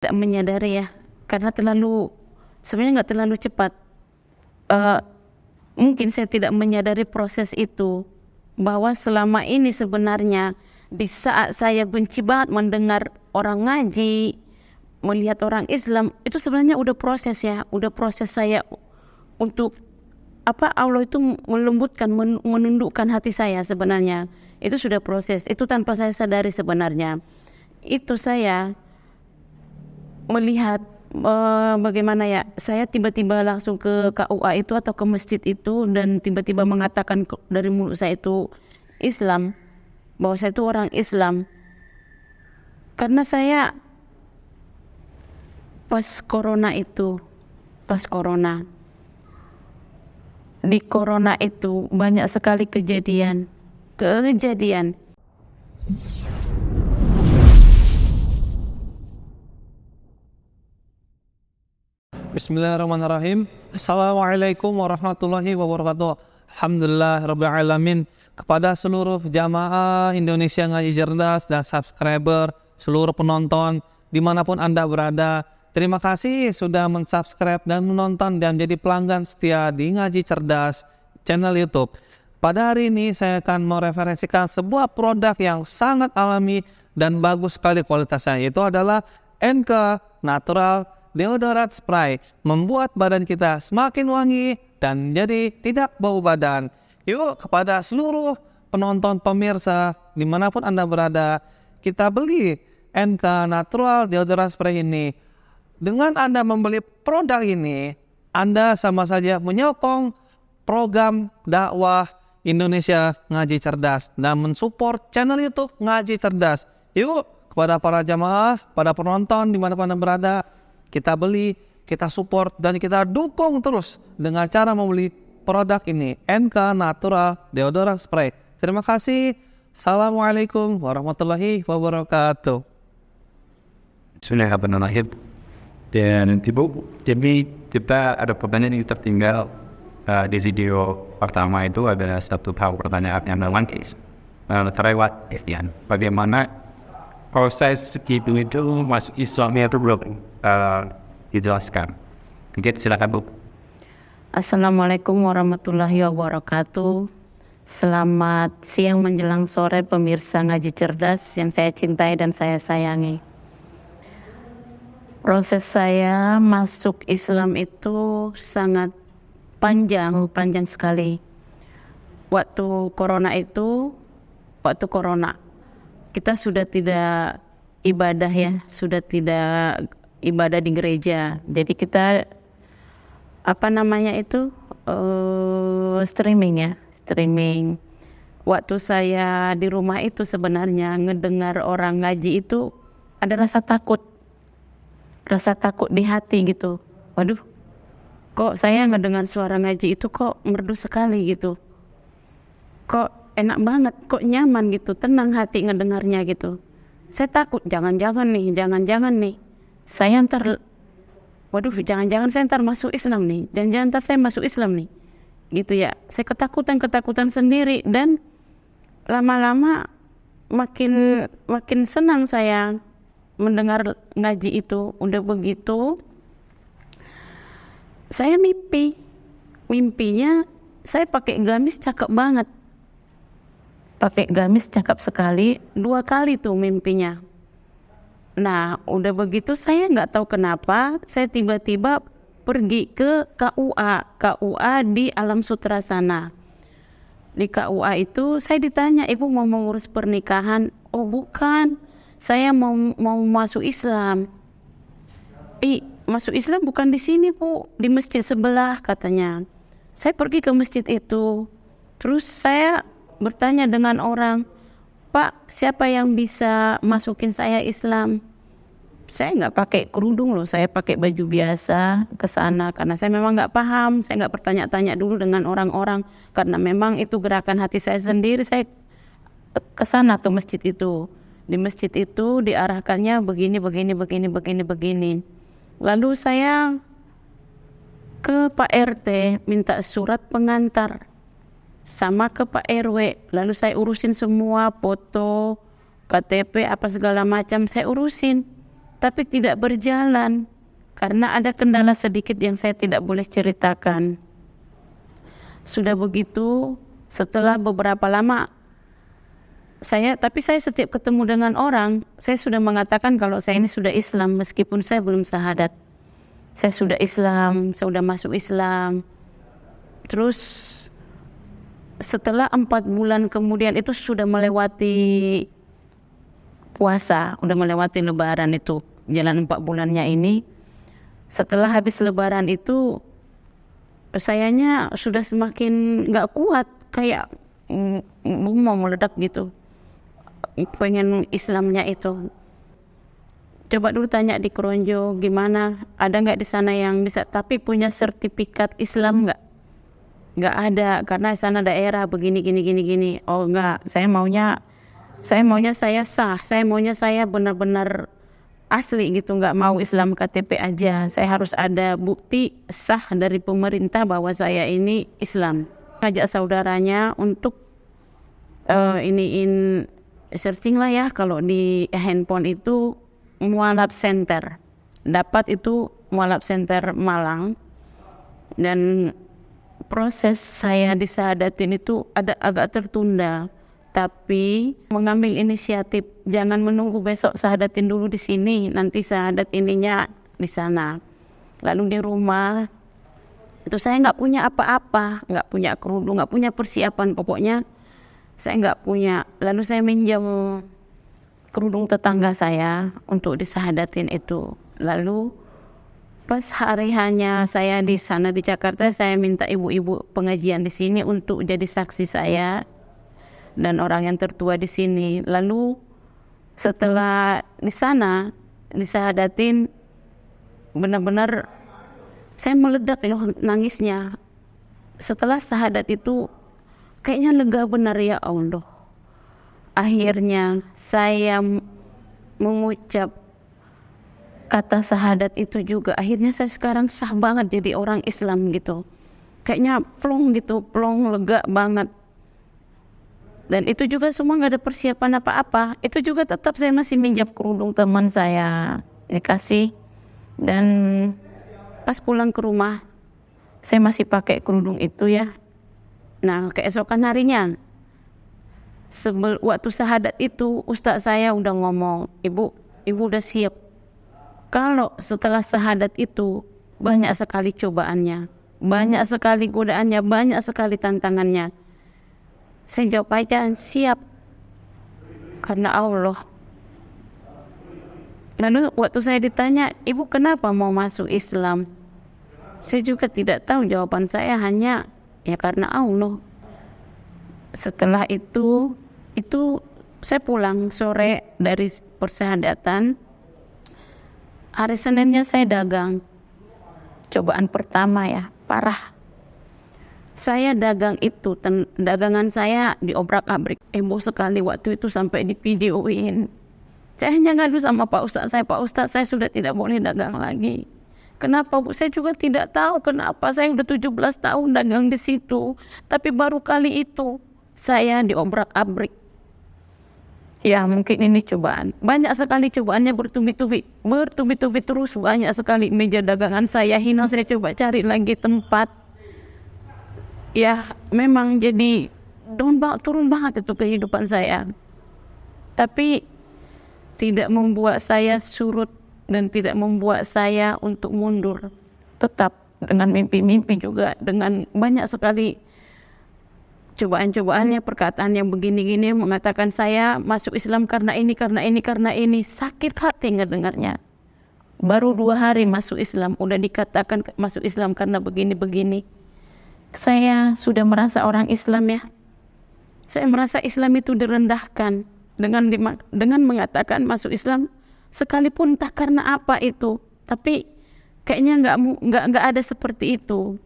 tidak menyadari ya, karena sebenarnya nggak terlalu cepat. Mungkin saya tidak menyadari proses itu, bahwa selama ini sebenarnya di saat saya benci banget mendengar orang ngaji, melihat orang Islam, itu sebenarnya udah proses ya, udah proses saya untuk Allah itu melembutkan, menundukkan hati saya sebenarnya. Itu sudah proses, itu tanpa saya sadari sebenarnya. Itu saya melihat bagaimana ya, saya tiba-tiba langsung ke KUA itu atau ke masjid itu dan tiba-tiba mengatakan dari mulut saya itu Islam, bahwa saya itu orang Islam. Karena saya pas corona di corona itu banyak sekali kejadian. Bismillahirrahmanirrahim. Assalamualaikum warahmatullahi wabarakatuh. Alhamdulillah rabbil alamin. Kepada seluruh jamaah Indonesia Ngaji Cerdas dan subscriber, seluruh penonton dimanapun Anda berada, terima kasih sudah mensubscribe dan menonton dan jadi pelanggan setia di Ngaji Cerdas channel YouTube. Pada hari ini saya akan mereferensikan sebuah produk yang sangat alami dan bagus sekali kualitasnya, yaitu adalah NK Natural Deodorant Spray, membuat badan kita semakin wangi dan jadi tidak bau badan. Yuk, kepada seluruh penonton pemirsa dimanapun Anda berada, kita beli NK Natural Deodorant Spray ini. Dengan Anda membeli produk ini, Anda sama saja menyokong program dakwah Indonesia Ngaji Cerdas dan mensupport channel YouTube Ngaji Cerdas. Yuk, kepada para jamaah, pada penonton dimanapun Anda berada, kita beli, kita support, dan kita dukung terus dengan cara membeli produk ini, NK Natural Deodorant Spray. Terima kasih. Assalamualaikum warahmatullahi wabarakatuh. Bismillahirrahmanirrahim. Dan Ibu, jadi kita ada pertanyaan yang tertinggal di video pertama. Itu adalah satu hal pertanyaan yang memang terlewat. Bagaimana proses itu masuk Islamnya itu belum dijelaskan. Oke, silakan Bu. Assalamualaikum warahmatullahi wabarakatuh. Selamat siang menjelang sore pemirsa Ngaji Cerdas yang saya cintai dan saya sayangi. Proses saya masuk Islam itu sangat panjang sekali. Waktu corona kita sudah tidak ibadah ya, sudah tidak ibadah di gereja. Jadi kita streaming. Waktu saya di rumah itu sebenarnya ngedengar orang ngaji itu ada rasa takut di hati gitu. Waduh, kok saya ngedengar suara ngaji itu kok merdu sekali gitu. Kok enak banget, kok nyaman gitu, tenang hati ngedengarnya gitu. Saya takut, jangan-jangan nih, saya ntar masuk Islam nih, jangan-jangan ntar saya masuk Islam nih, gitu ya. Saya ketakutan sendiri dan lama-lama makin senang saya mendengar ngaji itu. Udah begitu, saya mimpinya saya pakai gamis cakep banget. Pakai gamis cakep sekali, 2 kali tuh mimpinya. Nah, udah begitu saya nggak tahu kenapa, saya tiba-tiba pergi ke KUA di Alam Sutera sana. Di KUA itu saya ditanya, ibu mau mengurus pernikahan? Oh bukan, saya mau masuk Islam. Masuk Islam bukan di sini Bu, di masjid sebelah katanya. Saya pergi ke masjid itu, terus saya bertanya dengan orang, Pak, siapa yang bisa masukin saya Islam? Saya nggak pakai kerudung loh, saya pakai baju biasa ke sana karena saya memang nggak paham. Saya nggak bertanya-tanya dulu dengan orang-orang karena memang itu gerakan hati saya sendiri. Saya ke sana ke masjid itu. Di masjid itu diarahkannya begini. Lalu saya ke Pak RT minta surat pengantar sama ke Pak RW, lalu saya urusin semua foto, KTP apa segala macam saya urusin. tapi tidak berjalan karena ada kendala sedikit yang saya tidak boleh ceritakan. Sudah begitu, setelah beberapa lama saya setiap ketemu dengan orang, saya sudah mengatakan kalau saya ini sudah Islam meskipun saya belum syahadat. Saya sudah Islam, saya sudah masuk Islam. Terus setelah 4 bulan kemudian itu sudah melewati puasa, udah melewati lebaran itu, jalan 4 bulannya ini. Setelah habis lebaran itu sayanya sudah semakin gak kuat, kayak mau meledak gitu, pengen Islamnya itu. Coba dulu tanya di Kronjo gimana, ada nggak di sana yang bisa tapi punya sertifikat Islam nggak? Nggak ada, karena di sana daerah begini gini. Oh nggak, saya maunya saya sah, saya maunya saya benar-benar asli gitu, nggak mau Islam KTP aja. Saya harus ada bukti sah dari pemerintah bahwa saya ini Islam. Ngajak saudaranya untuk searching lah ya, kalau di handphone itu Mualaf Center, dapat itu Mualaf Center Malang. Dan proses saya disahadatin itu agak tertunda, tapi mengambil inisiatif jangan menunggu besok sahadatin dulu di sini, nanti sahadat ininya di sana. Lalu di rumah itu saya nggak punya apa-apa, nggak punya kerudung, nggak punya persiapan, pokoknya saya nggak punya. Lalu saya minjam kerudung tetangga saya untuk disahadatin itu. Lalu pas hari hanya saya di sana di Jakarta, saya minta ibu-ibu pengajian di sini untuk jadi saksi saya dan orang yang tertua di sini. Lalu setelah di sana disahadatin, benar-benar saya meledak loh nangisnya. Setelah sahadat itu kayaknya lega benar, ya Allah. Akhirnya saya mengucap kata syahadat itu juga. Akhirnya saya sekarang sah banget jadi orang Islam gitu. Kayaknya plong gitu, plong, lega banget. Dan itu juga semua nggak ada persiapan apa-apa. Itu juga tetap saya masih minjam kerudung teman saya, dikasih. Dan pas pulang ke rumah, saya masih pakai kerudung itu ya. Nah, keesokan harinya, waktu syahadat itu ustaz saya udah ngomong, ibu udah siap. Kalau setelah syahadat itu banyak sekali cobaannya, banyak sekali godaannya, banyak sekali tantangannya. Saya jawab aja siap, karena Allah. Lalu waktu saya ditanya, ibu kenapa mau masuk Islam? Saya juga tidak tahu, jawaban saya hanya ya karena Allah. Setelah itu saya pulang sore dari persahadatan. Hari Seninnya saya dagang. Cobaan pertama ya, parah. Saya dagang itu, dagangan saya diobrak-abrik. Heboh sekali waktu itu sampai di videoin. Saya hanya ngadu sama Pak Ustadz saya sudah tidak boleh dagang lagi. Kenapa Bu? Saya juga tidak tahu kenapa. Saya udah 17 tahun dagang di situ. Tapi baru kali itu saya diobrak-abrik. Ya mungkin ini cobaan. Banyak sekali cobaannya bertubi-tubi terus, banyak sekali. Meja dagangan saya hina, saya coba cari lagi tempat. Ya memang jadi turun banget itu kehidupan saya. Tapi tidak membuat saya surut dan tidak membuat saya untuk mundur. Tetap dengan mimpi-mimpi juga, dengan banyak sekali cobaan-cobaannya, perkataan yang begini-gini, mengatakan saya masuk Islam karena ini. Sakit hati ngedengarnya. Baru 2 hari masuk Islam, udah dikatakan masuk Islam karena begini-begini. Saya sudah merasa orang Islam ya. Saya merasa Islam itu direndahkan dengan mengatakan masuk Islam, sekalipun entah karena apa itu, tapi kayaknya nggak ada seperti itu.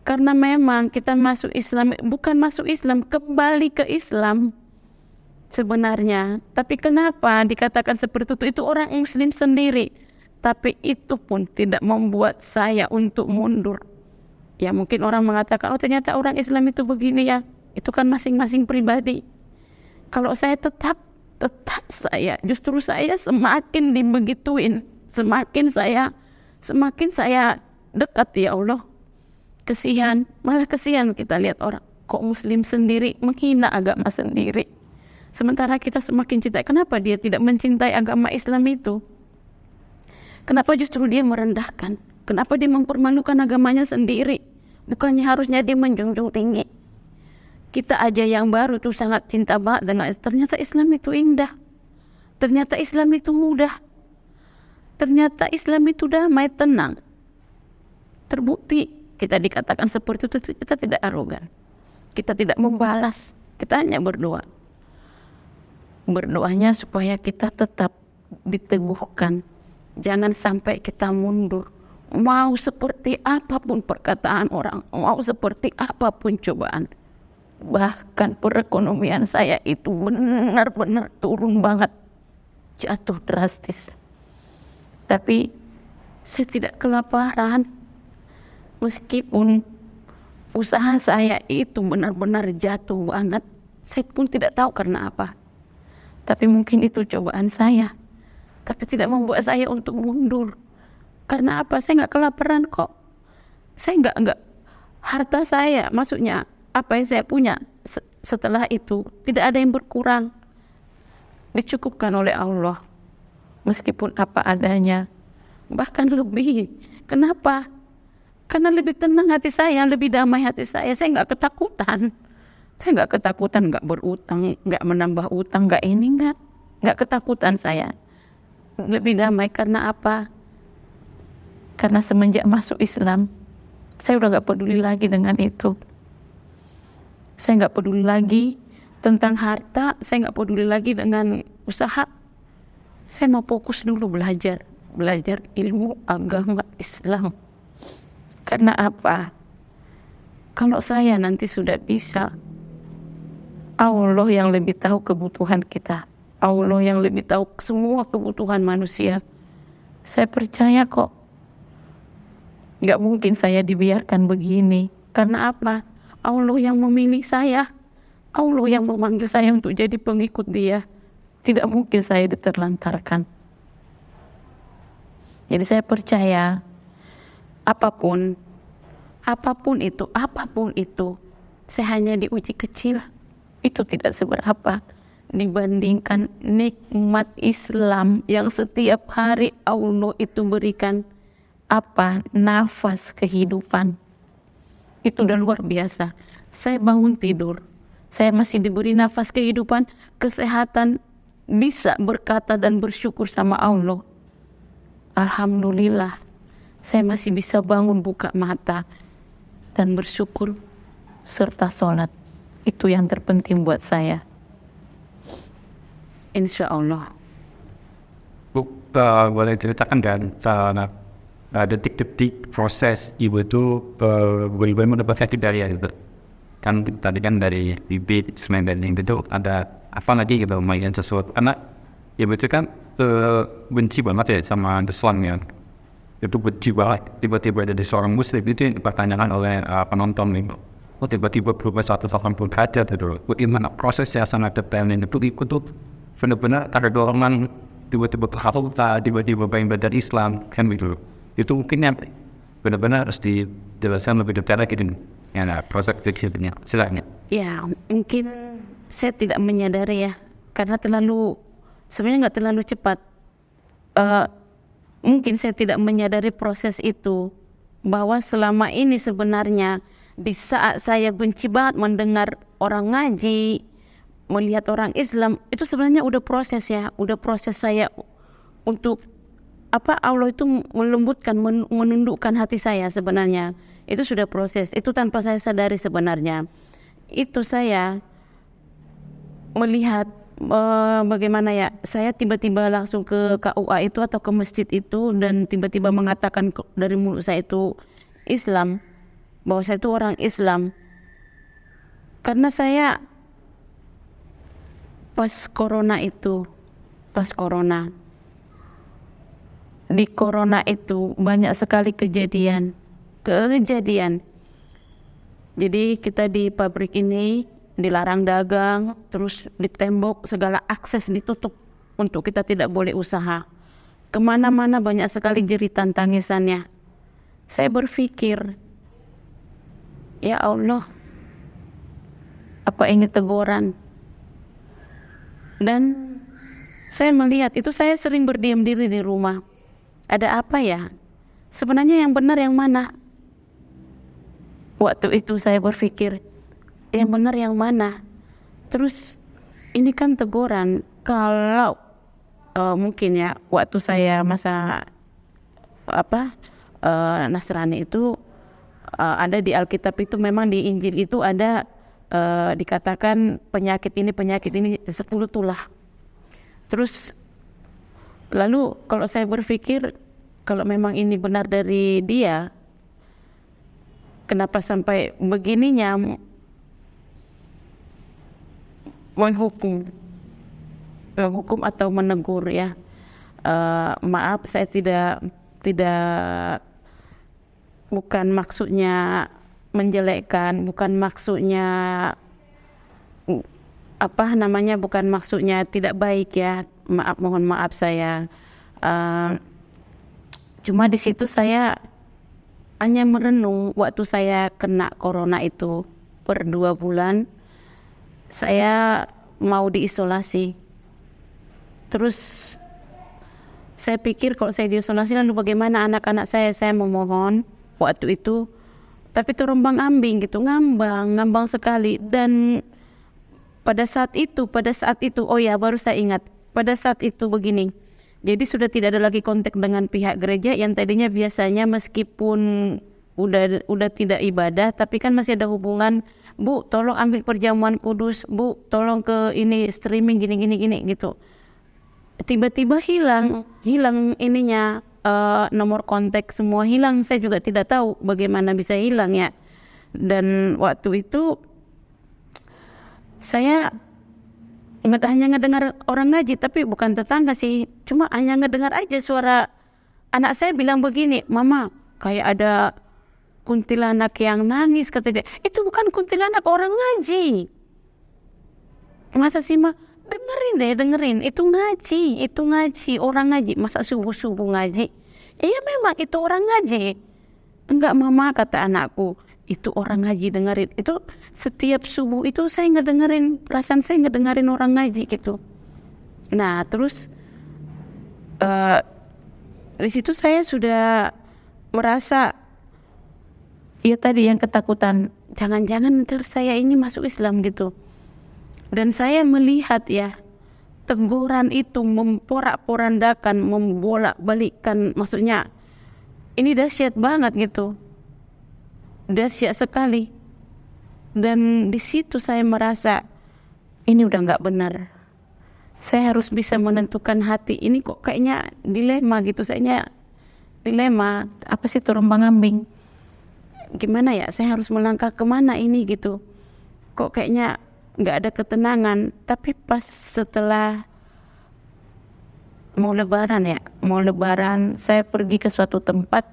Karena memang kita masuk Islam, bukan masuk Islam, kembali ke Islam sebenarnya. Tapi kenapa dikatakan seperti itu? Itu orang Muslim sendiri. Tapi itu pun tidak membuat saya untuk mundur. Ya mungkin orang mengatakan, oh ternyata orang Islam itu begini ya. Itu kan masing-masing pribadi. Kalau saya tetap tetap justru saya semakin dibegituin, semakin saya dekat, ya Allah. Malah kesian kita lihat orang kok muslim sendiri menghina agama sendiri. Sementara kita semakin cinta, kenapa dia tidak mencintai agama Islam itu? Kenapa justru dia merendahkan? Kenapa dia mempermalukan agamanya sendiri? Bukannya harusnya dia menjunjung tinggi. Kita aja yang baru tuh sangat cinta banget dengan ternyata Islam itu indah. Ternyata Islam itu mudah. Ternyata Islam itu damai, tenang. Terbukti kita dikatakan seperti itu, kita tidak arogan. Kita tidak membalas. Kita hanya berdoa. Berdoanya supaya kita tetap diteguhkan. Jangan sampai kita mundur. Mau seperti apapun perkataan orang, mau seperti apapun cobaan. Bahkan perekonomian saya itu benar-benar turun banget, jatuh drastis. Tapi saya tidak kelaparan, meskipun usaha saya itu benar-benar jatuh banget. Saya pun tidak tahu karena apa. Tapi mungkin itu cobaan saya. Tapi tidak membuat saya untuk mundur. Karena apa? Saya nggak kelaparan kok. Saya nggak harta saya, maksudnya apa yang saya punya setelah itu tidak ada yang berkurang, dicukupkan oleh Allah meskipun apa adanya, bahkan lebih. Kenapa? Karena lebih tenang hati saya, lebih damai hati saya nggak ketakutan, nggak berutang, nggak menambah utang, nggak ketakutan. Saya lebih damai karena apa? Karena semenjak masuk Islam saya udah nggak peduli lagi dengan itu. Saya nggak peduli lagi tentang harta, saya nggak peduli lagi dengan usaha. Saya mau fokus dulu belajar ilmu agama Islam. Karena apa? Kalau saya nanti sudah bisa, Allah yang lebih tahu kebutuhan kita. Allah yang lebih tahu semua kebutuhan manusia. Saya percaya kok, nggak mungkin saya dibiarkan begini. Karena apa? Allah yang memilih saya, Allah yang memanggil saya untuk jadi pengikut Dia. Tidak mungkin saya diterlantarkan. Jadi saya percaya apapun itu, saya hanya diuji kecil. Itu tidak seberapa dibandingkan nikmat Islam yang setiap hari Allah itu berikan nafas kehidupan. Itu udah luar biasa. Saya bangun tidur, saya masih diberi nafas kehidupan, kesehatan, bisa berkata dan bersyukur sama Allah. Alhamdulillah, saya masih bisa bangun, buka mata dan bersyukur serta sholat. Itu yang terpenting buat saya. Insya Allah. Bu, boleh ceritakan dan detik-detik proses ibu itu bagaimana mendapatkan hidayah itu? Kan tadi kan dari bibit selain dan itu ada apa lagi gitu mainan sesuatu, karena ibu itu kan benci banget ya sama Islam ya, itu benci banget. Tiba-tiba jadi seorang muslim itu yang dipertanyakan oleh penonton itu, tiba-tiba berubah 180 derajat itu. Bagaimana prosesnya sangat detail itu tuh benar-benar ada dorongan tiba-tiba tiba-tiba pengen belajar Islam kan gitu. Itu mungkin yang benar-benar harus dijelaskan lebih detail lagi ya, proses berikutnya. Silakan. Ya, mungkin saya tidak menyadari ya, karena sebenarnya nggak terlalu cepat. Mungkin saya tidak menyadari proses itu, bahwa selama ini sebenarnya di saat saya benci banget mendengar orang ngaji, melihat orang Islam, itu sebenarnya udah proses saya untuk Allah itu melembutkan, menundukkan hati saya sebenarnya. Itu sudah proses, itu tanpa saya sadari sebenarnya. Itu saya melihat bagaimana ya, saya tiba-tiba langsung ke KUA itu atau ke masjid itu, dan tiba-tiba mengatakan dari mulut saya itu Islam, bahwa saya itu orang Islam. Karena saya pas corona, di corona itu banyak sekali kejadian. Jadi kita di pabrik ini dilarang dagang, terus ditembok, segala akses ditutup untuk kita tidak boleh usaha. Kemana-mana banyak sekali jeritan tangisannya. Saya berpikir, ya Allah, apa ini teguran? Dan saya melihat itu, saya sering berdiam diri di rumah. Ada apa ya? Sebenarnya yang benar yang mana? Waktu itu saya berpikir, yang benar yang mana? Terus ini kan teguran. Kalau mungkin ya waktu saya masa Nasrani itu ada di Alkitab itu, memang di Injil itu ada dikatakan penyakit ini 10 tulah. Terus lalu kalau saya berpikir, kalau memang ini benar dari dia, kenapa sampai begininya menghukum atau menegur ya. Maaf, saya tidak bukan maksudnya menjelekkan, bukan maksudnya bukan maksudnya tidak baik ya. Maaf, mohon maaf saya. Cuma di situ saya hanya merenung waktu saya kena corona itu per 2 bulan. Saya mau diisolasi. Terus saya pikir kalau saya diisolasi lalu bagaimana anak-anak saya memohon waktu itu. Tapi terombang ambing gitu, ngambang sekali. Dan pada saat itu, oh ya baru saya ingat, pada saat itu begini. Jadi sudah tidak ada lagi kontak dengan pihak gereja yang tadinya biasanya meskipun udah tidak ibadah, tapi kan masih ada hubungan. Bu, tolong ambil perjamuan kudus. Bu, tolong ke ini streaming gini gitu. Tiba-tiba hilang ininya, nomor kontak semua hilang. Saya juga tidak tahu bagaimana bisa hilang ya. Dan waktu itu saya hanya ngedengar orang ngaji, tapi bukan tetangga sih, cuma hanya ngedengar aja suara anak saya bilang begini, "Mama, kayak ada kuntilanak yang nangis," kata dia. Itu bukan kuntilanak, orang ngaji. Masa sih Ma? Dengerin, itu ngaji, orang ngaji. Masa subuh ngaji? Iya memang itu orang ngaji. Enggak Mama, kata anakku, itu orang ngaji, dengerin. Itu setiap subuh itu saya ngedengerin, perasaan saya ngedengerin orang ngaji gitu. Nah terus di situ saya sudah merasa, ya tadi yang ketakutan, jangan-jangan ntar saya ini masuk Islam gitu. Dan saya melihat ya, teguran itu memporak-porandakan, membolak-balikkan, maksudnya ini dahsyat banget gitu, dahsyat sekali. Dan di situ saya merasa ini udah nggak benar. Saya harus bisa menentukan hati. Ini kok kayaknya dilema gitu, dilema, apa sih, terombang-ambing. Gimana ya, saya harus melangkah kemana ini gitu. Kok kayaknya nggak ada ketenangan. Tapi pas setelah mau lebaran saya pergi ke suatu tempat,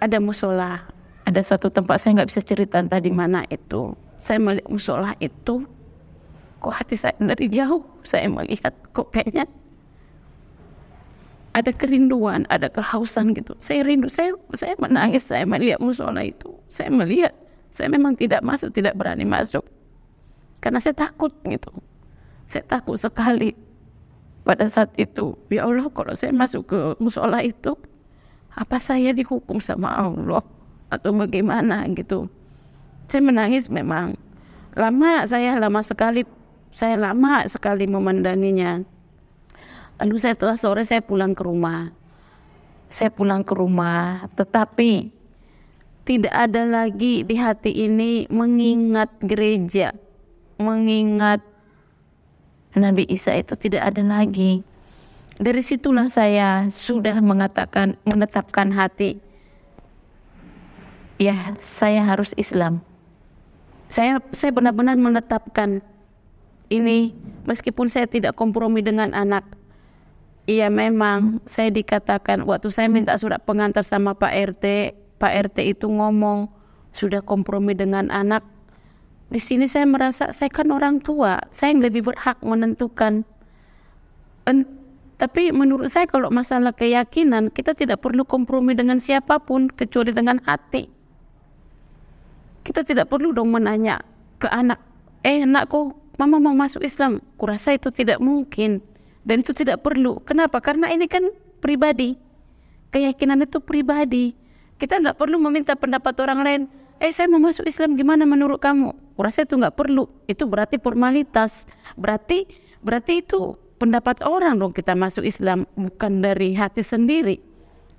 ada musola, ada suatu tempat, saya nggak bisa cerita entah di mana itu. Saya melihat musola itu, kok hati saya dari jauh saya melihat kok kayaknya ada kerinduan, ada kehausan gitu. Saya rindu, saya menangis, saya melihat musola itu. Saya memang tidak berani masuk. Karena saya takut gitu. Saya takut sekali pada saat itu. Ya Allah, kalau saya masuk ke musola itu, apa saya dihukum sama Allah atau bagaimana gitu. Saya menangis memang. Lama sekali memandanginya. Lalu setelah sore saya pulang ke rumah. Tetapi tidak ada lagi di hati ini mengingat gereja, mengingat Nabi Isa, itu tidak ada lagi. Dari situlah saya sudah menetapkan hati, ya saya harus Islam. Saya benar-benar menetapkan ini, meskipun saya tidak kompromi dengan anak. Iya memang saya dikatakan waktu saya minta surat pengantar sama Pak RT itu ngomong sudah kompromi dengan anak, di sini saya merasa saya kan orang tua, saya yang lebih berhak menentukan. Tapi menurut saya kalau masalah keyakinan, kita tidak perlu kompromi dengan siapapun kecuali dengan hati. Kita tidak perlu dong menanya ke anak, anakku, mama mau masuk Islam. Kurasa itu tidak mungkin dan itu tidak perlu. Kenapa? Karena ini kan pribadi. Keyakinan itu pribadi. Kita nggak perlu meminta pendapat orang lain. Saya mau masuk Islam, gimana menurut kamu? Kurasa itu nggak perlu. Itu berarti formalitas. Berarti itu pendapat orang dong kita masuk Islam, bukan dari hati sendiri.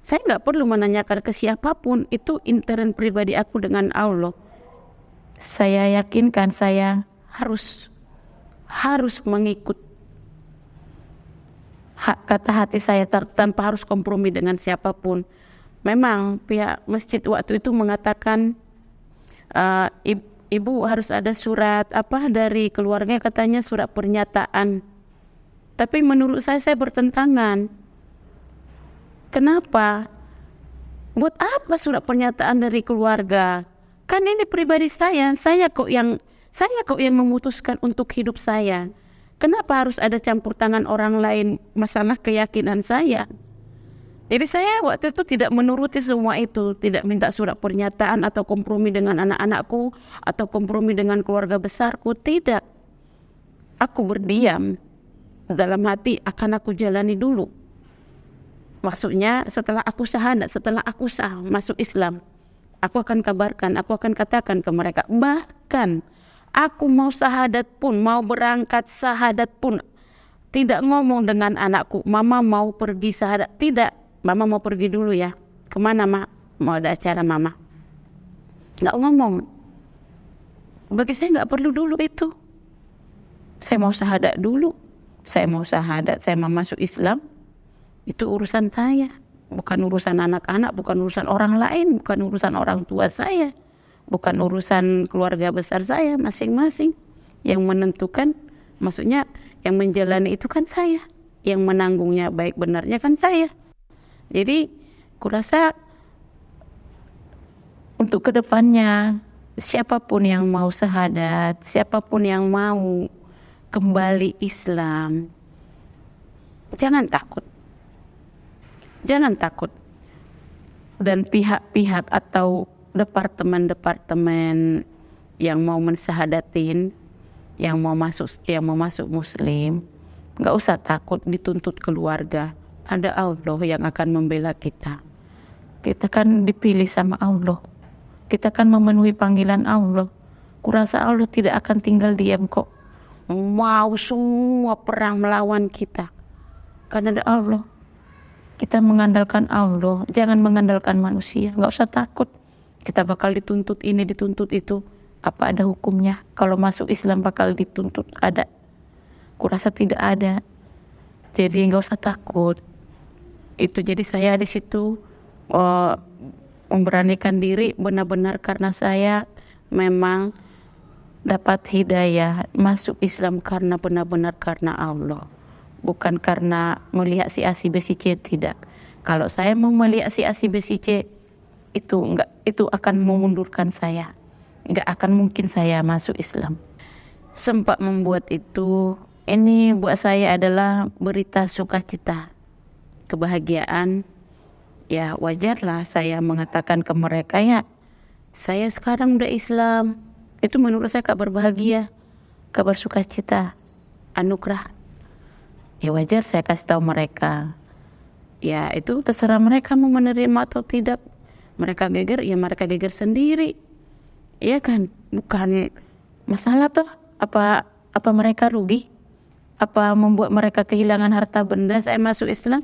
Saya nggak perlu menanyakan ke siapapun. Itu intern pribadi aku dengan Allah. Saya yakinkan saya harus mengikut kata hati saya tanpa harus kompromi dengan siapapun. Memang pihak masjid waktu itu mengatakan ibu harus ada surat dari keluarga, katanya surat pernyataan. Tapi menurut saya bertentangan. Kenapa? Buat apa surat pernyataan dari keluarga? Kan ini pribadi saya kok yang memutuskan untuk hidup saya. Kenapa harus ada campur tangan orang lain masalah keyakinan saya? Jadi saya waktu itu tidak menuruti semua itu, tidak minta surat pernyataan atau kompromi dengan anak-anakku atau kompromi dengan keluarga besarku, tidak. Aku berdiam, dalam hati akan aku jalani dulu. Maksudnya setelah aku syahadat, setelah aku sah masuk Islam, aku akan kabarkan, aku akan katakan ke mereka. Bahkan aku mau syahadat pun, mau berangkat syahadat pun, tidak ngomong dengan anakku, mama mau pergi syahadat. Tidak, mama mau pergi dulu ya. Kemana ma? Mau ada acara mama. Nggak ngomong. Bagi saya nggak perlu dulu itu. Saya mau syahadat dulu. Saya mau syahadat, saya mau masuk Islam. Itu urusan saya. Bukan urusan anak-anak, bukan urusan orang lain, bukan urusan orang tua saya. Bukan urusan keluarga besar saya, masing-masing. Yang menentukan, maksudnya yang menjalani itu kan saya. Yang menanggungnya baik benarnya kan saya. Jadi kurasa untuk kedepannya, siapapun yang mau syahadat, siapapun yang mau kembali Islam, jangan takut. Jangan takut. Dan pihak-pihak atau departemen-departemen yang mau mensyahadatin, yang mau masuk Muslim, nggak usah takut dituntut keluarga. Ada Allah yang akan membela kita. Kita kan dipilih sama Allah. Kita kan memenuhi panggilan Allah. Kurasa Allah tidak akan tinggal diam kok. Mau semua perang melawan kita. Karena ada Allah. Kita mengandalkan Allah, jangan mengandalkan manusia. Nggak usah takut. Kita bakal dituntut ini, dituntut itu. Apa ada hukumnya? Kalau masuk Islam bakal dituntut, ada. Kurasa tidak ada. Jadi nggak usah takut. Itu jadi saya di situ memberanikan diri benar-benar karena saya memang dapat hidayah masuk Islam karena benar-benar karena Allah. Bukan karena melihat si A, si B, si C, tidak. Kalau saya mau melihat si A, si B, si C, itu enggak, itu akan memundurkan saya. Enggak akan mungkin saya masuk Islam. Sempat membuat itu, ini buat saya adalah berita sukacita, kebahagiaan. Ya wajarlah saya mengatakan ke mereka, ya saya sekarang udah Islam. Itu menurut saya kabar bahagia, kabar sukacita, anugerah. Ya wajar saya kasih tahu mereka. Ya itu terserah mereka mau menerima atau tidak. Mereka geger, ya mereka geger sendiri. Iya kan? Bukan masalah toh. Apa mereka rugi? Apa membuat mereka kehilangan harta benda saya masuk Islam?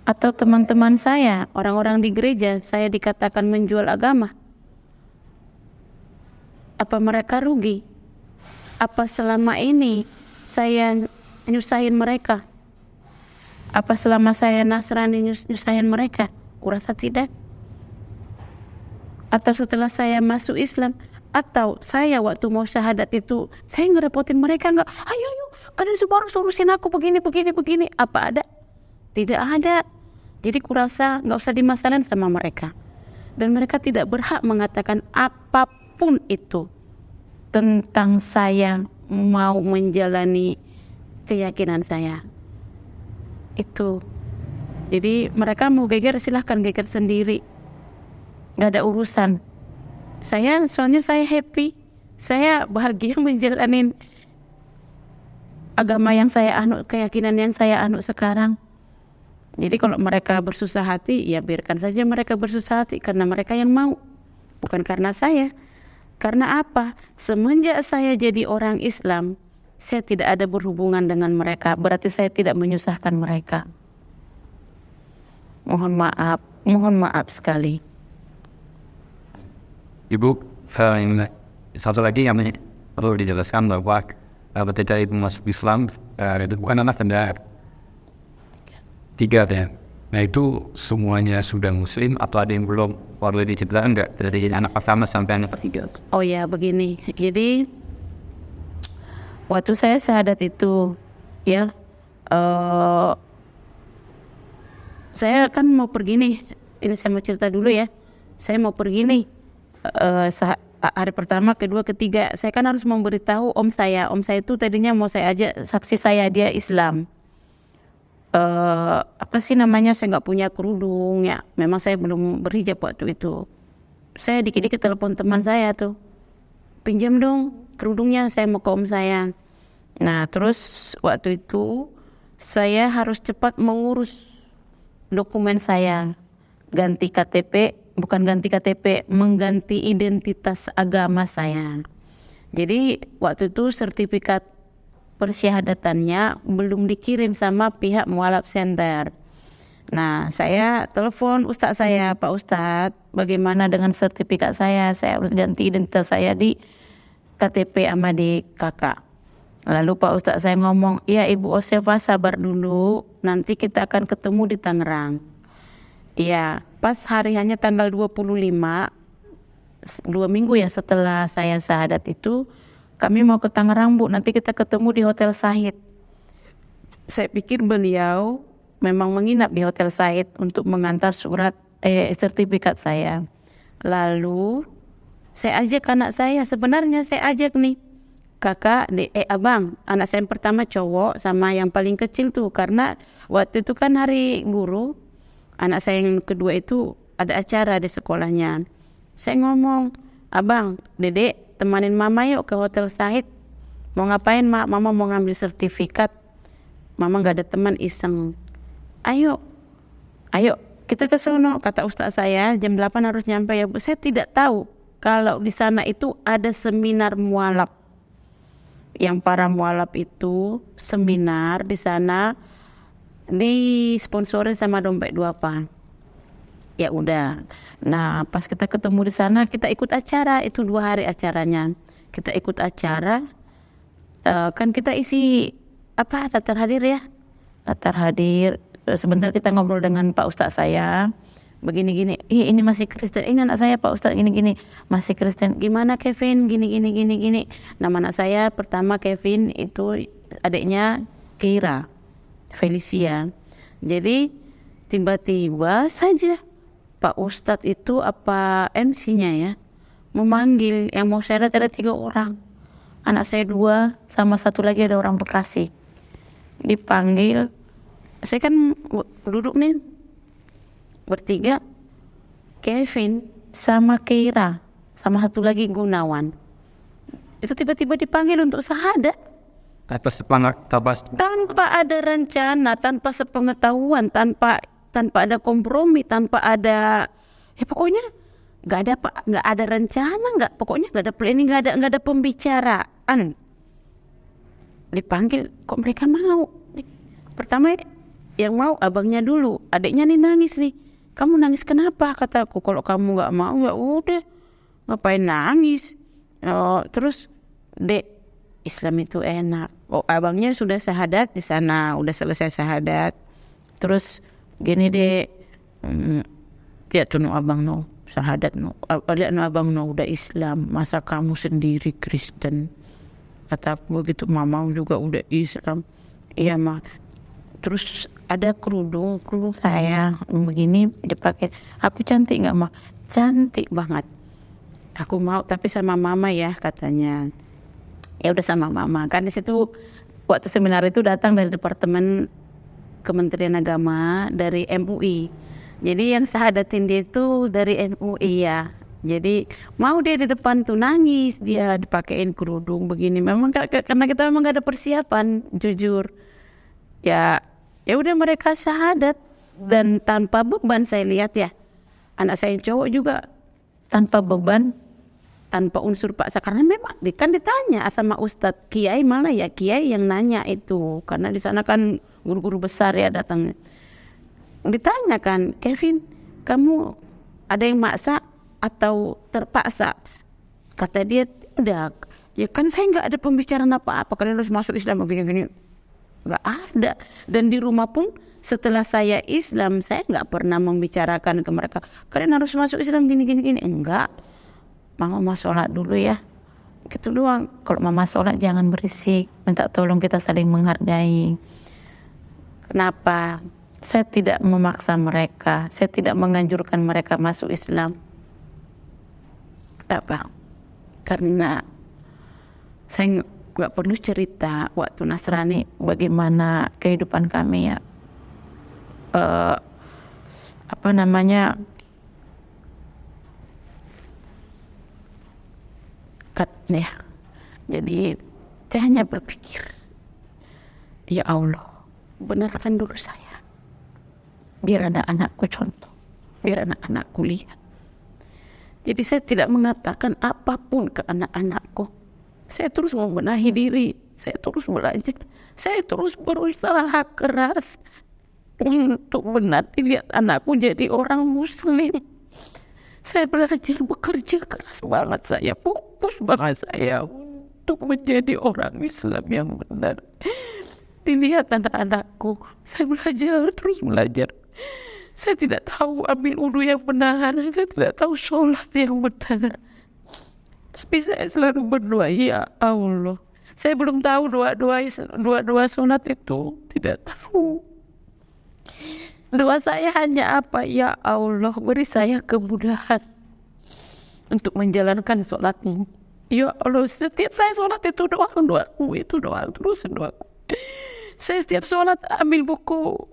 Atau teman-teman saya, orang-orang di gereja, saya dikatakan menjual agama? Apa mereka rugi? Apa selama ini saya nyusahin mereka? Apa selama saya Nasrani nyusahin mereka? Kurasa tidak. Atau setelah saya masuk Islam, atau saya waktu mau syahadat itu saya ngerepotin mereka nggak? Ayo kalian semua harus urusin aku begini. Apa ada? Tidak ada. Jadi kurasa nggak usah dimasalahin sama mereka. Dan mereka tidak berhak mengatakan apapun itu. tentang saya mau menjalani keyakinan saya. Itu. Jadi mereka mau geger silahkan geger sendiri. Gak ada urusan. Soalnya saya happy. Saya bahagia menjalani agama yang saya anut, keyakinan yang saya anut sekarang. Jadi kalau mereka bersusah hati, ya biarkan saja mereka bersusah hati karena mereka yang mau, bukan karena saya. Karena apa? Semenjak saya jadi orang Islam, saya tidak ada berhubungan dengan mereka. Berarti saya tidak menyusahkan mereka. Mohon maaf sekali. Ibu, satu lagi yang perlu dijelaskan bahwa ketika ibu masuk Islam, itu bukan anak Anda. 3 ya. Nah itu semuanya sudah muslim atau ada yang belum? Boleh diceritakan nggak dari anak pertama sampai anak ketiga? Oh ya begini, jadi waktu saya syahadat itu ya, saya kan mau pergi nih, ini saya mau cerita dulu ya, saya mau pergi nih, hari pertama, kedua, ketiga, saya kan harus memberitahu om saya itu tadinya mau saya ajak saksi saya, dia Islam. Apa sih namanya, saya nggak punya kerudung ya, memang saya belum berhijab waktu itu. Saya dikit-dikit telepon teman saya tuh, pinjam dong kerudungnya, saya mau ke om saya. Nah terus waktu itu saya harus cepat mengurus dokumen saya, ganti KTP, bukan ganti KTP, mengganti identitas agama saya. Jadi waktu itu sertifikat persyahadatannya belum dikirim sama pihak mualaf center. Nah saya telepon ustadz saya, Pak Ustadz, bagaimana dengan sertifikat saya harus ganti identitas saya di KTP sama di kakak. Lalu Pak Ustadz saya ngomong, ya Ibu Osefa sabar dulu, nanti kita akan ketemu di Tangerang. Iya, pas hari hanya tanggal 25, 2 minggu ya setelah saya syahadat itu, kami mau ke Tangerang Bu, nanti kita ketemu di Hotel Sahid. Saya pikir beliau memang menginap di Hotel Sahid untuk mengantar sertifikat saya. Lalu saya ajak anak saya, sebenarnya saya ajak nih, kakak, abang, anak saya yang pertama cowok sama yang paling kecil tuh, karena waktu itu kan hari guru, anak saya yang kedua itu ada acara di sekolahnya. Saya ngomong, abang, dedek, temanin mama yuk ke Hotel Sahid. Mau ngapain mak? Mama mau ngambil sertifikat. Mama gak ada teman, iseng. Ayo kita ke sono, kata ustaz saya, jam 8 harus nyampe ya Bu. Saya tidak tahu kalau di sana itu ada seminar mualaf. Yang para mualaf itu seminar di sana disponsori sama Dompet Duapan. Ya udah. Nah, pas kita ketemu di sana, kita ikut acara, itu 2 hari acaranya. Kita ikut acara, kan kita isi daftar hadir ya. Daftar hadir. Sebentar kita ngobrol dengan Pak Ustadz saya. Begini-gini, ini masih Kristen, ini anak saya Pak Ustadz gini-gini, masih Kristen. Gimana Kevin? Gini. Nama anak saya pertama Kevin, itu adiknya Kira, Felicia. Jadi tiba-tiba saja Pak Ustadz itu apa MC-nya ya, memanggil yang mau syahadat ada 3 orang. Anak saya 2 sama 1 lagi ada orang Bekasi. Dipanggil, saya kan duduk nih bertiga, Kevin sama Keira sama 1 lagi Gunawan. Itu tiba-tiba dipanggil untuk syahadat. Tanpa ada rencana, tanpa sepengetahuan, tanpa ada kompromi, tanpa ada, ya pokoknya nggak ada rencana, pokoknya nggak ada planning, nggak ada pembicaraan. Dipanggil, kok mereka mau? Pertama yang mau abangnya dulu, adiknya nih nangis nih. Kamu nangis kenapa? Kataku, kalau kamu nggak mau ya udah, ngapain nangis? Terus dek, Islam itu enak. Oh, abangnya sudah syahadat di sana, udah selesai syahadat. Terus gini dek, lihat tuh abang no syahadat no, lihat no abang no udah Islam, masa kamu sendiri Kristen? Kataku begitu, mama juga udah Islam. Iya mah. Terus ada kerudung saya begini dipakai. Aku cantik nggak mah? Cantik banget. aku mau tapi sama mama ya katanya. Ya udah sama mama. Kan di situ waktu seminar itu datang dari Departemen Kementerian Agama dari MUI. Jadi yang syahadatin dia itu dari MUI ya. Jadi mau dia di depan tuh nangis, dia dipakein kerudung begini. Memang karena kita memang gak ada persiapan, jujur. Ya udah mereka syahadat dan tanpa beban saya lihat ya. Anak saya yang cowok juga tanpa beban, tanpa unsur paksa, karena memang kan ditanya sama Ustadz, kiai mana ya, kiai yang nanya itu, karena di sana kan guru-guru besar ya datang. Ditanya kan, Kevin, kamu ada yang maksa atau terpaksa? Kata dia, tidak. Ya kan saya nggak ada pembicaraan apa-apa, kalian harus masuk Islam begini-gini. Nggak ada. Dan di rumah pun setelah saya Islam, saya nggak pernah membicarakan ke mereka, kalian harus masuk Islam gini-gini. Enggak. Mama sholat dulu ya. Gitu doang. Kalau mama sholat jangan berisik. Minta tolong kita saling menghargai. Kenapa? Saya tidak memaksa mereka. Saya tidak menganjurkan mereka masuk Islam. Kenapa? Karena saya nggak perlu cerita waktu Nasrani bagaimana kehidupan kami ya. Ya. Jadi saya hanya berpikir, ya Allah, benarkan dulu saya, biar anak-anakku contoh, biar anak-anakku lihat. Jadi saya tidak mengatakan apapun ke anak-anakku. Saya terus membenahi diri, saya terus belajar, saya terus berusaha keras untuk benar dilihat anakku jadi orang Muslim. Saya belajar bekerja keras banget, saya fokus banget saya untuk menjadi orang Islam yang benar. Dilihat anak-anakku, saya belajar, terus belajar. Saya tidak tahu ambil wudu yang benar, saya tidak tahu sholat yang benar. Tapi saya selalu berdoa, ya Allah. Saya belum tahu doa sholat itu, tidak tahu. Doa saya hanya apa? Ya Allah, beri saya kemudahan untuk menjalankan sholatmu. Ya Allah, setiap saya sholat itu doaku, itu doa terus doaku. Saya setiap sholat ambil buku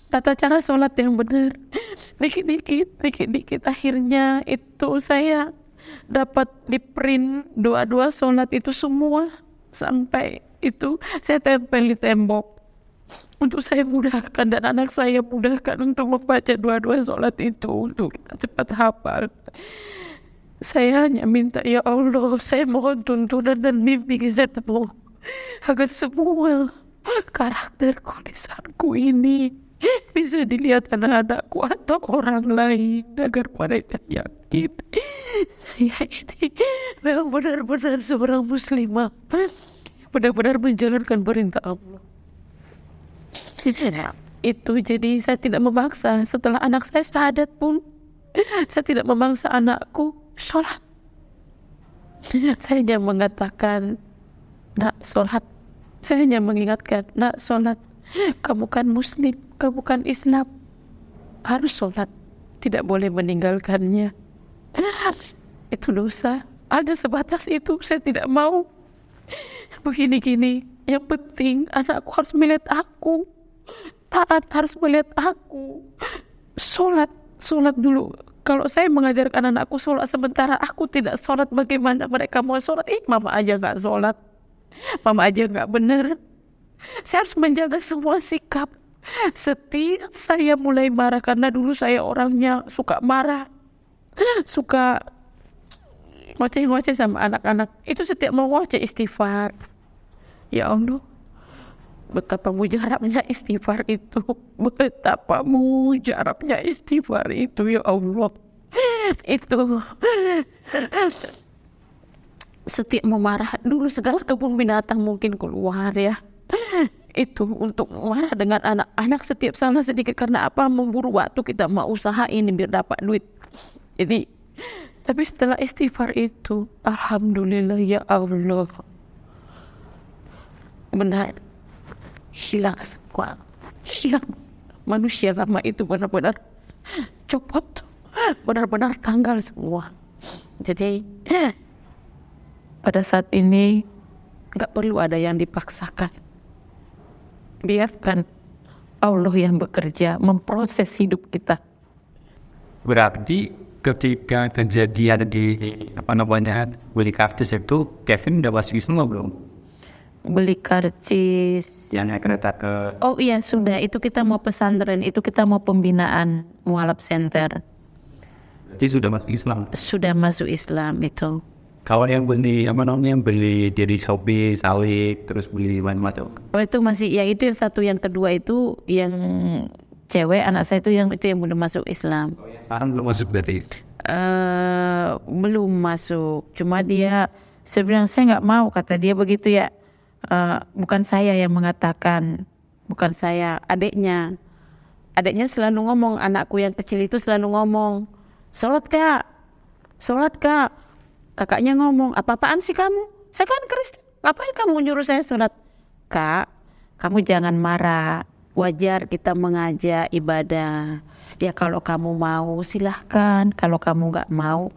tata cara sholat yang benar. Dikit-dikit akhirnya itu saya dapat di print doa sholat itu semua, sampai itu saya tempel di tembok untuk saya mudahkan dan anak saya mudahkan untuk membaca doa sholat itu untuk kita cepat hafal. Saya hanya minta, ya Allah, saya mohon tuntunan dan bimbinganmu agar semua karakterku, lisanku ini bisa dilihat anak-anakku atau orang lain, agar mereka yakin saya ini memang benar-benar seorang muslimah, benar-benar menjalankan perintah Allah. Itu jadi saya tidak memaksa. Setelah anak saya syahadat pun saya tidak memaksa anakku sholat. Saya hanya mengatakan, nak sholat. Saya hanya mengingatkan, nak sholat. Kamu kan Muslim, kamu kan Islam, harus sholat, tidak boleh meninggalkannya. Itu dosa. Ada sebatas itu. Saya tidak mau begini-gini. Yang penting anakku harus melihat aku taat, harus melihat aku sholat dulu. Kalau saya mengajarkan anakku sholat sementara aku tidak sholat, bagaimana mereka mau sholat? Mama aja gak sholat, mama aja gak bener. Saya harus menjaga semua sikap. Setiap saya mulai marah, karena dulu saya orangnya suka marah, suka ngoceh-ngoceh sama anak-anak. Itu setiap mau ngoceh istighfar. Ya Allah, betapa mujarabnya istighfar itu. Betapa mujarabnya istighfar itu, ya Allah. Itu setiap memarah, dulu segala kebun binatang mungkin keluar ya. Itu untuk marah dengan anak-anak setiap salah sedikit, karena apa? Memburu waktu, kita mau usaha ini biar dapat duit. Jadi, tapi setelah istighfar itu, alhamdulillah ya Allah, benar, hilang semua, hilang. Manusia lama itu benar-benar copot, benar-benar tanggal semua. Jadi pada saat ini nggak perlu ada yang dipaksakan. Biarkan Allah yang bekerja memproses hidup kita. Berarti ketika kejadian di Beli Karcis itu, Kevin udah masuk Islam belum? Beli karcis. Yang kereta ke Oh iya sudah, itu kita mau pesantren, itu kita mau pembinaan mualaf center. Berarti sudah masuk Islam. Sudah masuk Islam itu. Kalau yang beli dari Shopee, Salik, terus beli macam-macam. Oh itu masih, ya itu yang satu, yang kedua itu yang cewek, anak saya itu yang belum masuk Islam. Sekarang belum masuk berarti. Belum masuk, cuma dia sebenarnya saya nggak mau, kata dia begitu ya. Bukan saya yang mengatakan, bukan saya, adiknya selalu ngomong, anakku yang kecil itu selalu ngomong, sholat kak. Kakaknya ngomong, apa-apaan sih kamu? Saya kan Kristen, ngapain kamu nyuruh saya sholat? Kak, kamu jangan marah, wajar kita mengajak ibadah. Ya kalau kamu mau silahkan, kalau kamu nggak mau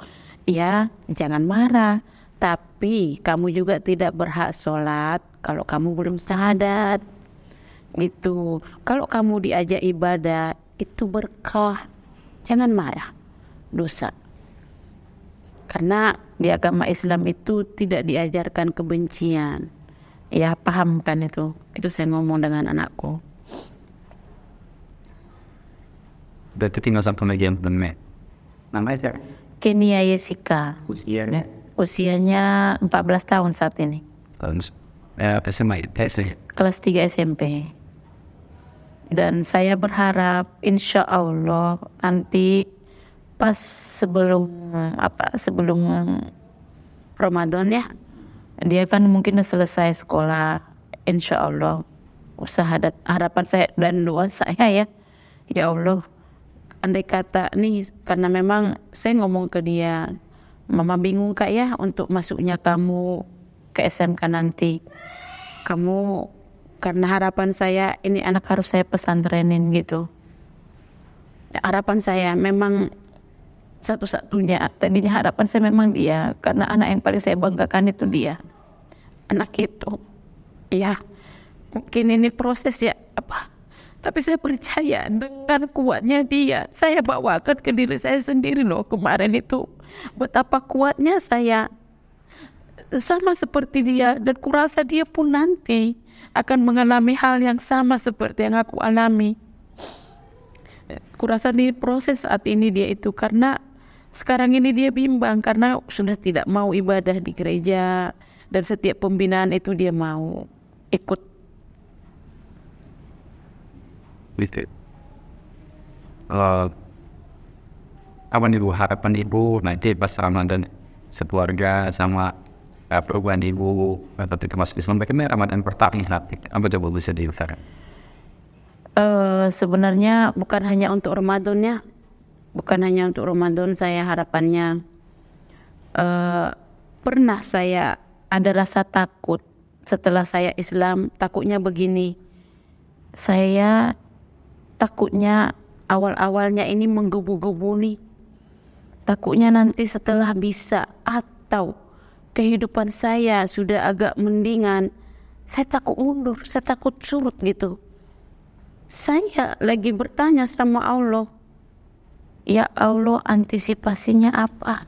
ya jangan marah. Tapi kamu juga tidak berhak sholat kalau kamu belum syahadat. Gitu. Kalau kamu diajak ibadah itu berkah, jangan marah, dosa. Karena di agama Islam itu tidak diajarkan kebencian. Ya paham kan itu saya ngomong dengan anakku. Berarti tinggal satu lagi yang temen. Namanya siapa? Kenia Yesika. Usianya? Usianya 14 tahun saat ini. Tahun SMA, SD. Kelas 3 SMP. Dan saya berharap insya Allah nanti pas sebelum Ramadan ya, dia kan mungkin udah selesai sekolah, insya Allah harapan saya dan doa saya ya Allah, andai kata nih, karena memang saya ngomong ke dia, mama bingung kak ya untuk masuknya kamu ke SMK nanti, kamu, karena harapan saya ini anak harus saya pesantrenin gitu. Harapan saya memang satu-satunya, tadinya harapan saya memang dia, karena anak yang paling saya banggakan itu dia, anak itu. Ya mungkin ini proses ya tapi saya percaya dengan kuatnya dia, saya bawakan ke diri saya sendiri loh kemarin itu, betapa kuatnya saya, sama seperti dia, dan kurasa dia pun nanti akan mengalami hal yang sama seperti yang aku alami. Kurasa di proses saat ini dia itu, karena sekarang ini dia bimbang karena sudah tidak mau ibadah di gereja, dan setiap pembinaan itu dia mau ikut. Gitu. Apa nih Bu, harapan Ibu nanti pas Ramadan sekeluarga sama perubahan Ibu atau masuk Islam, bagaimana Ramadan pertama nanti? Apa coba bisa diutarakan? Sebenarnya bukan hanya untuk Ramadan ya, bukan hanya untuk Ramadan, saya harapannya pernah saya ada rasa takut setelah saya Islam. Takutnya begini, saya takutnya awal-awalnya ini menggebu-gebu nih, takutnya nanti setelah bisa atau kehidupan saya sudah agak mendingan, saya takut mundur, saya takut surut gitu. Saya lagi bertanya sama Allah, ya Allah, antisipasinya apa?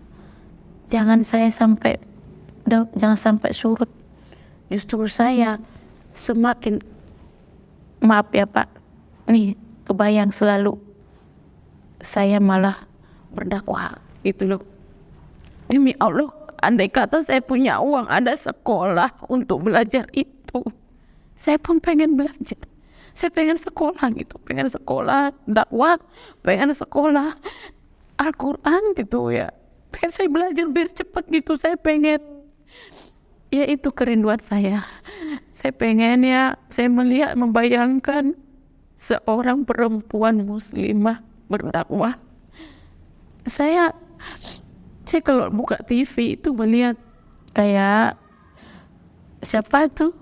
Jangan sampai surut. Justru saya semakin, maaf ya Pak, nih kebayang selalu saya malah berdakwah gitu loh. Demi Allah, andai kata saya punya uang, ada sekolah untuk belajar itu, saya pun pengen belajar. Saya pengen sekolah gitu, pengen sekolah dakwah, pengen sekolah Al-Quran gitu ya. Pengen saya belajar biar cepat gitu, saya pengen. Ya itu kerinduan saya. Saya pengen ya, saya melihat, membayangkan seorang perempuan muslimah berdakwah. Saya kalau buka TV itu melihat kayak siapa tuh?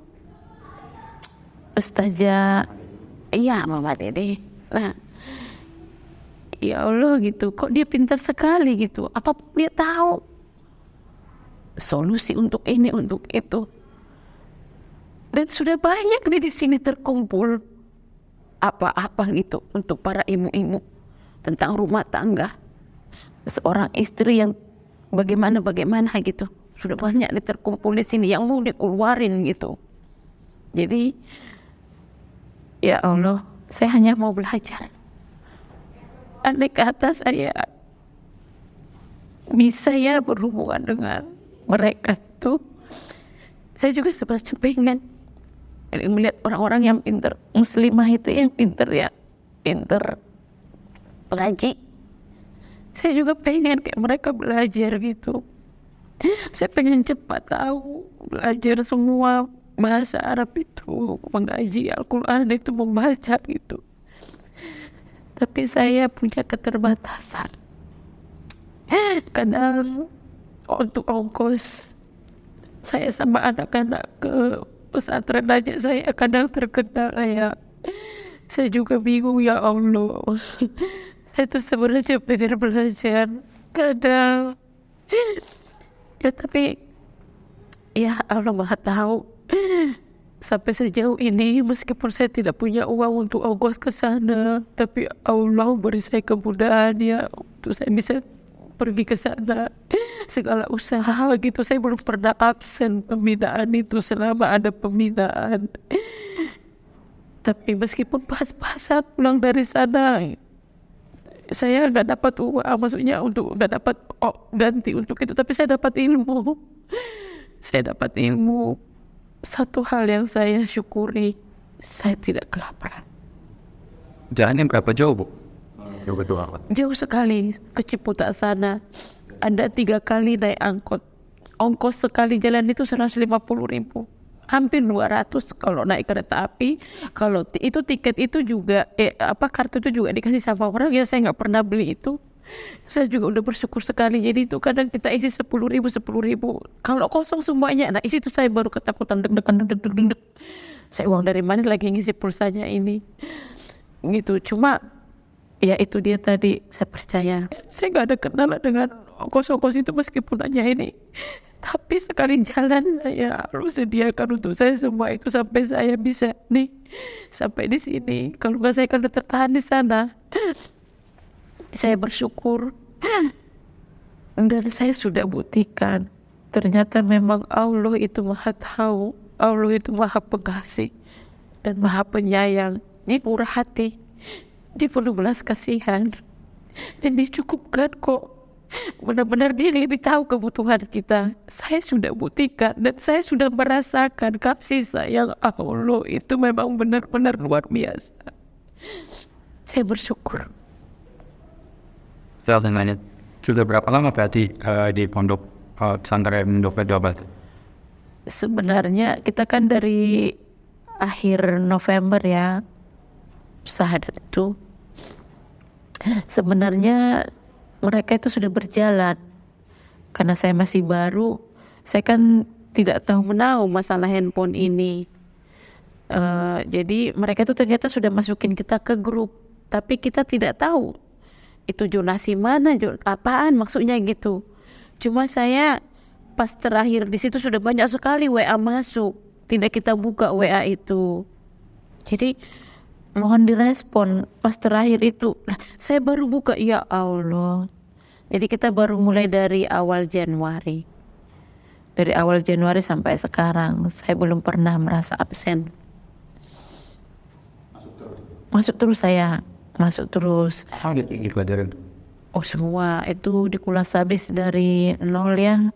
Ustazah, iya Mama Dede. Nah, ya Allah gitu, kok dia pintar sekali gitu, apa dia tahu solusi untuk ini untuk itu. Dan sudah banyak nih di sini terkumpul apa-apa gitu untuk para ibu-ibu tentang rumah tangga, seorang istri yang bagaimana gitu. Sudah banyak nih terkumpul di sini yang mau dikeluarin gitu. Jadi ya Allah, saya hanya mau belajar. Andai kata saya bisa ya berhubungan dengan mereka itu, saya juga sebenarnya pengen melihat orang-orang yang pintar, muslimah itu yang pintar ya, pintar ngaji. Saya juga pengen kayak mereka belajar gitu. Saya pengen cepat tahu, belajar semua bahasa Arab itu, mengaji Al-Quran itu, membaca gitu. Tapi saya punya keterbatasan. Kadang untuk ongkos saya sama anak-anak ke pesantren aja saya kadang terkendala ya. Saya juga bingung ya Allah. Saya tuh sebenarnya pengen belajar kadang. Ya tapi ya Allah Maha tahu. Sampai sejauh ini meskipun saya tidak punya uang untuk ongkos ke sana, tapi Allah beri saya kemudahan ya untuk saya bisa pergi ke sana. Segala usaha gitu, saya belum pernah absen pembinaan itu selama ada pembinaan. Tapi meskipun pas-pasan pulang dari sana, saya nggak dapat uang, maksudnya untuk nggak dapat ganti untuk itu, tapi saya dapat ilmu. Saya dapat ilmu. Satu hal yang saya syukuri, saya tidak kelaparan. Jalannya berapa jauh, Bu? Jauh betul apa? Jauh sekali ke Ciputat sana. Ada 3 kali naik angkot. Ongkos sekali jalan itu 150.000. Hampir 200 kalau naik kereta api. Kalau itu tiket itu juga kartu itu juga dikasih sama orang ya, saya nggak pernah beli itu. Saya juga udah bersyukur sekali. Jadi itu kadang kita isi 10.000. Kalau kosong semuanya, nah isi itu saya baru ketakutan deg-degan. Saya uang dari mana lagi ngisi pulsanya ini gitu. Cuma ya itu dia tadi, saya percaya saya nggak ada kenalan dengan ongkos itu meskipun hanya ini. Tapi sekali jalan saya harus sediakan untuk saya semua itu sampai saya bisa nih sampai di sini. Kalau nggak saya akan tertahan di sana. Saya bersyukur dan saya sudah buktikan ternyata memang Allah itu Maha tahu, Allah itu Maha pengasih dan Maha penyayang. Dia murah hati, dia penuh belas kasihan dan dicukupkan kok. Benar-benar dia lebih tahu kebutuhan kita. Saya sudah buktikan dan saya sudah merasakan kasih sayang Allah itu memang benar-benar luar biasa. Saya bersyukur. Saya tanya, sudah berapa lama berarti di pondok pesantren Dompet Jawa Barat? Sebenarnya kita kan dari akhir November ya, syahadat itu. Sebenarnya mereka itu sudah berjalan. Karena saya masih baru, saya kan tidak tahu menahu masalah handphone ini. Jadi mereka itu ternyata sudah masukin kita ke grup, tapi kita tidak tahu itu zonasi mana, apaan maksudnya gitu. Cuma saya pas terakhir di situ sudah banyak sekali WA masuk, tidak kita buka WA itu. Jadi mohon direspon pas terakhir itu. Nah, saya baru buka, ya Allah. Jadi kita baru mulai dari awal Januari. Dari awal Januari sampai sekarang saya belum pernah merasa absen. Masuk terus saya. Masuk terus. How did you pelajarin? Oh semua itu dikulas habis dari nol ya.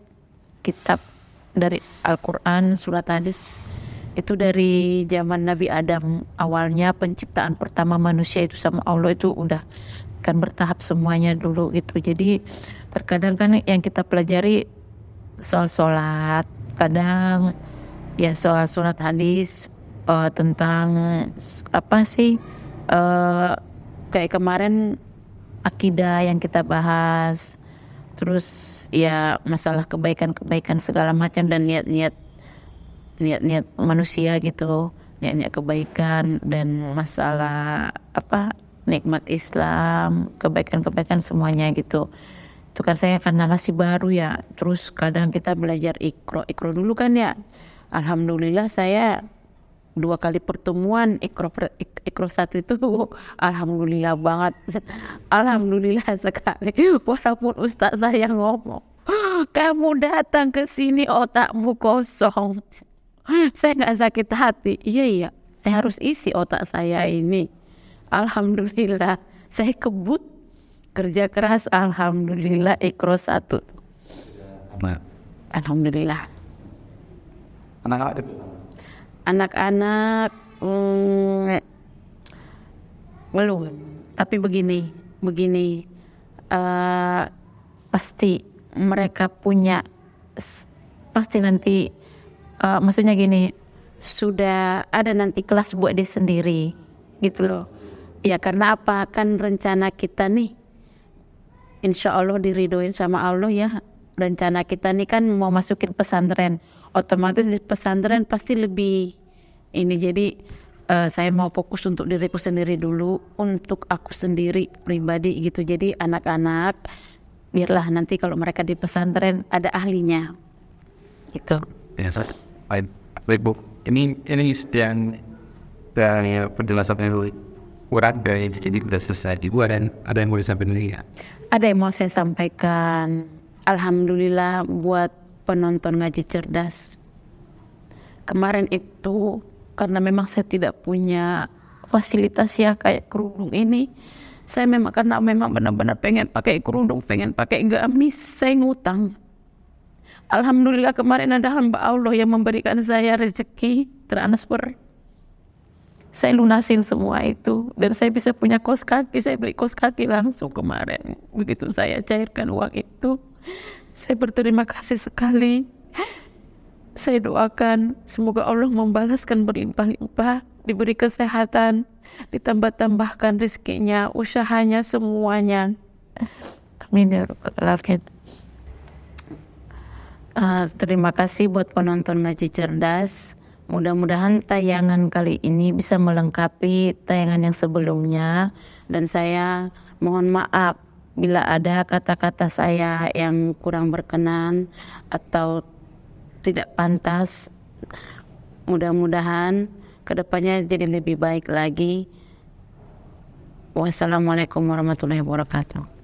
Kitab dari Al-Quran, surat hadis. Itu dari zaman Nabi Adam. Awalnya penciptaan pertama manusia itu sama Allah itu udah kan bertahap semuanya dulu gitu. Jadi terkadang kan yang kita pelajari soal sholat. Kadang ya soal surat hadis. Tentang apa sih. Kayak kemarin akidah yang kita bahas, terus ya masalah kebaikan segala macam dan niat manusia gitu, niat kebaikan dan masalah nikmat Islam, kebaikan-kebaikan semuanya gitu. Itu kan saya karena masih baru ya, terus kadang kita belajar ikro dulu kan ya. Alhamdulillah saya 2 kali pertemuan ikro 1 itu alhamdulillah banget. Alhamdulillah sekali. Walaupun ustaz saya ngomong, kamu datang ke sini otakmu kosong. Saya nggak sakit hati. Iya, saya harus isi otak saya ini. Alhamdulillah, saya kebut kerja keras. Alhamdulillah ikro 1. Nah, Alhamdulillah. anak-anak Anak-anak belum. Tapi begini, pasti mereka punya, pasti nanti, maksudnya gini, sudah ada nanti kelas buat dia sendiri, gitu loh. Ya karena apa? Kan rencana kita nih, insya Allah diridoin sama Allah ya. Rencana kita nih kan mau masukin pesantren, otomatis di pesantren pasti lebih ini. Jadi saya mau fokus untuk diriku sendiri dulu, untuk aku sendiri pribadi gitu. Jadi anak-anak biarlah nanti kalau mereka di pesantren ada ahlinya gitu. ya saya baik Bu, ini yang dari penjelasan yang kurang dari jadi sudah selesai dibuat, dan ada yang mau disampaikan lagi ya? Ada yang mau saya sampaikan. Alhamdulillah buat penonton ngaji cerdas. Kemarin itu karena memang saya tidak punya fasilitas ya kayak kerudung ini. Saya memang karena memang benar-benar pengen pakai kerudung, pengen pakai gamis, saya ngutang. Alhamdulillah kemarin ada hamba Allah yang memberikan saya rezeki transfer. Saya lunasin semua itu dan saya bisa punya kaos kaki. Saya beli kaos kaki langsung kemarin. Begitu saya cairkan uang itu, saya berterima kasih sekali. Saya doakan semoga Allah membalaskan berlimpah-limpah, diberi kesehatan, ditambah-tambahkan rezekinya, usahanya, semuanya. Amin ya rabbal alamin. Terima kasih buat penonton ngaji cerdas. Mudah-mudahan tayangan kali ini bisa melengkapi tayangan yang sebelumnya, dan saya mohon maaf bila ada kata-kata saya yang kurang berkenan atau tidak pantas. Mudah-mudahan kedepannya jadi lebih baik lagi. Wassalamualaikum warahmatullahi wabarakatuh.